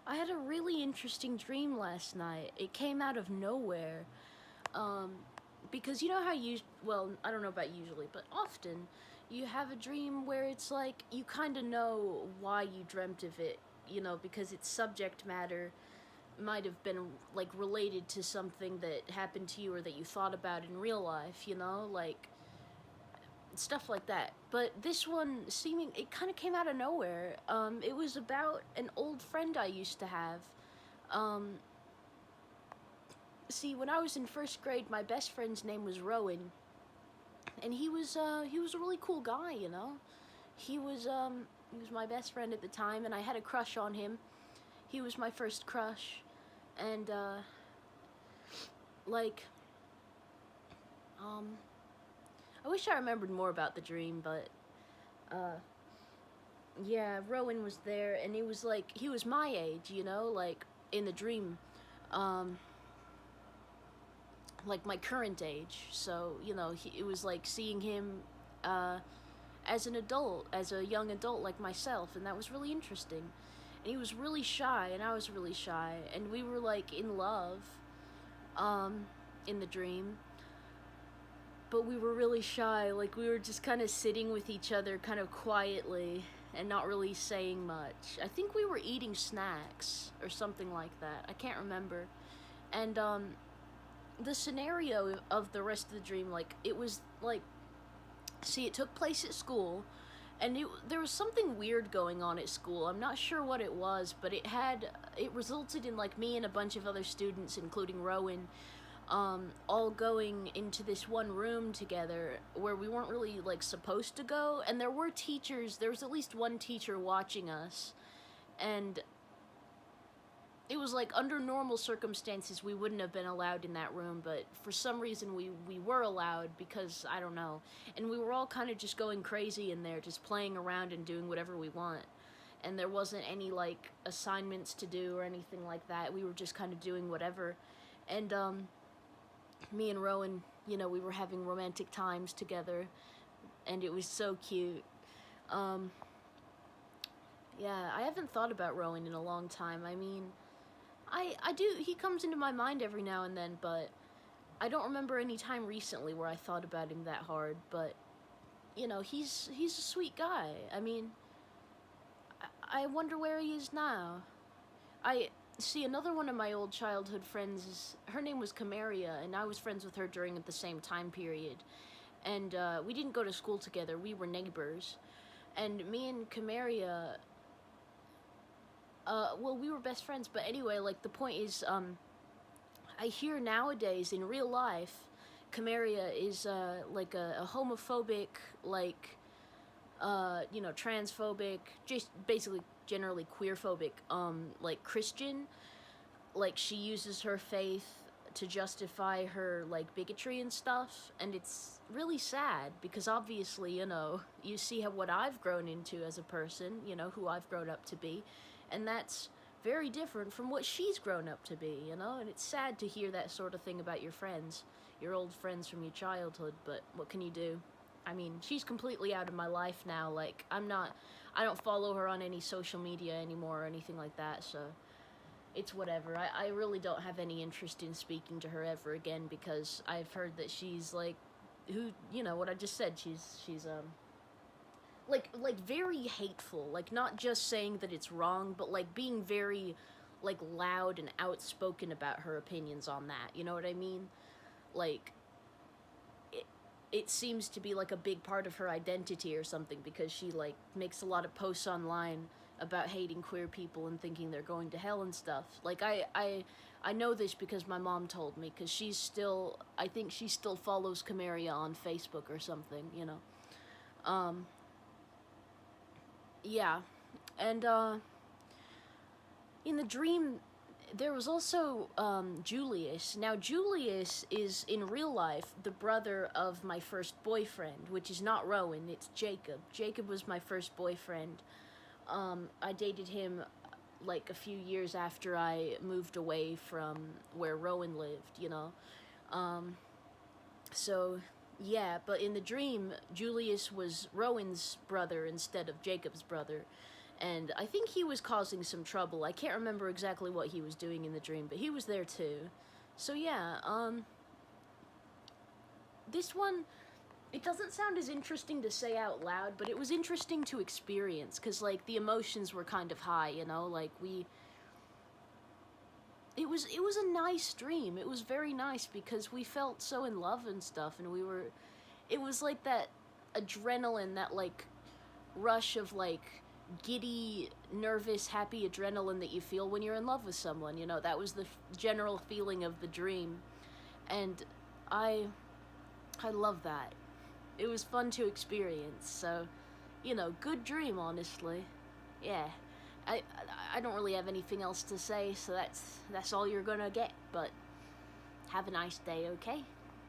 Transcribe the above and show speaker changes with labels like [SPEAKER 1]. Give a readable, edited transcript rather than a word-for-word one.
[SPEAKER 1] I had a really interesting dream last night. It came out of nowhere. Um, because you know how well, I don't know about usually, but often you have a dream where it's like you kind of know why you dreamt of it, because its subject matter might have been like related to something that happened to you or that you thought about in real life, like stuff like that. But this one it kind of came out of nowhere. It was about an old friend I used to have. Um, See, when I was in first grade, my best friend's name was Rowan, and he was a really cool guy. He was my best friend at the time, and I had a crush on him. He was my first crush, and like um, I wish I remembered more about the dream, but uh, yeah, Rowan was there, and it was like he was my age, like in the dream. Um, like my current age. So it was like seeing him uh, as an adult, as a young adult like myself, and that was really interesting. And he was really shy, and I was really shy, and we were like in love, um, in the dream. But we were really shy, like we were just kind of sitting with each other, kind of quietly, and not really saying much. I think we were eating snacks or something like that. I can't remember. And the scenario of the rest of the dream, like it was like, see, it took place at school, and there was something weird going on at school. I'm not sure what it was, but it resulted in like me and a bunch of other students, including Rowan, all going into this one room together where we weren't really like supposed to go, and there were teachers. There was at least one teacher watching us, and it was like under normal circumstances we wouldn't have been allowed in that room, but for some reason we were allowed, because I don't know. And we were all kind of just going crazy in there, just playing around and doing whatever we want. And there wasn't any like assignments to do or anything like that. We were just kind of doing whatever. And me and Rowan, we were having romantic times together, and it was so cute. Um, yeah, I haven't thought about Rowan in a long time. I mean, I do. He comes into my mind every now and then, but I don't remember any time recently where I thought about him that hard. But he's a sweet guy. I mean, I wonder where he is now. I see another one of my old childhood friends. Her name was Camaria, and I was friends with her during the same time period. And we didn't go to school together. We were neighbors, and me and Camaria. Well, we were best friends, but anyway, like the point is, I hear nowadays in real life, Camaria is like a homophobic, like transphobic, just basically generally queerphobic, like Christian. Like she uses her faith to justify her like bigotry and stuff, and it's really sad because obviously you see what I've grown into as a person, who I've grown up to be, and that's very different from what she's grown up to be, and it's sad to hear that sort of thing about your friends, your old friends from your childhood, but what can you do? I mean, she's completely out of my life now. Like, I don't follow her on any social media anymore or anything like that, so it's whatever. I really don't have any interest in speaking to her ever again, because I've heard that she's like, what I just said, she's like very hateful, like not just saying that it's wrong, but like being very like loud and outspoken about her opinions on that. You know what I mean? Like it seems to be like a big part of her identity or something, because she like makes a lot of posts online about hating queer people and thinking they're going to hell and stuff. Like I know this because my mom told me, because I think she still follows Camaria on Facebook or something, um yeah. And in the dream there was also Julius. Now, Julius is in real life the brother of my first boyfriend, which is not Rowan, it's Jacob. Jacob was my first boyfriend. I dated him like a few years after I moved away from where Rowan lived, Um, so, yeah, but in the dream, Julius was Rowan's brother instead of Jacob's brother. and I think he was causing some trouble. I can't remember exactly what he was doing in the dream, but he was there too. So yeah, this one, it doesn't sound as interesting to say out loud, but it was interesting to experience, because, like, the emotions were kind of high, you know? Like, it was a nice dream. It was very nice, because we felt so in love and stuff, and it was like that adrenaline, that, like, rush of, like, giddy, nervous, happy adrenaline that you feel when you're in love with someone, you know? That was the general feeling of the dream, and I love that. It was fun to experience, so, you know, good dream, honestly. Yeah. I, I don't really have anything else to say, so that's all you're gonna get, but have a nice day, okay?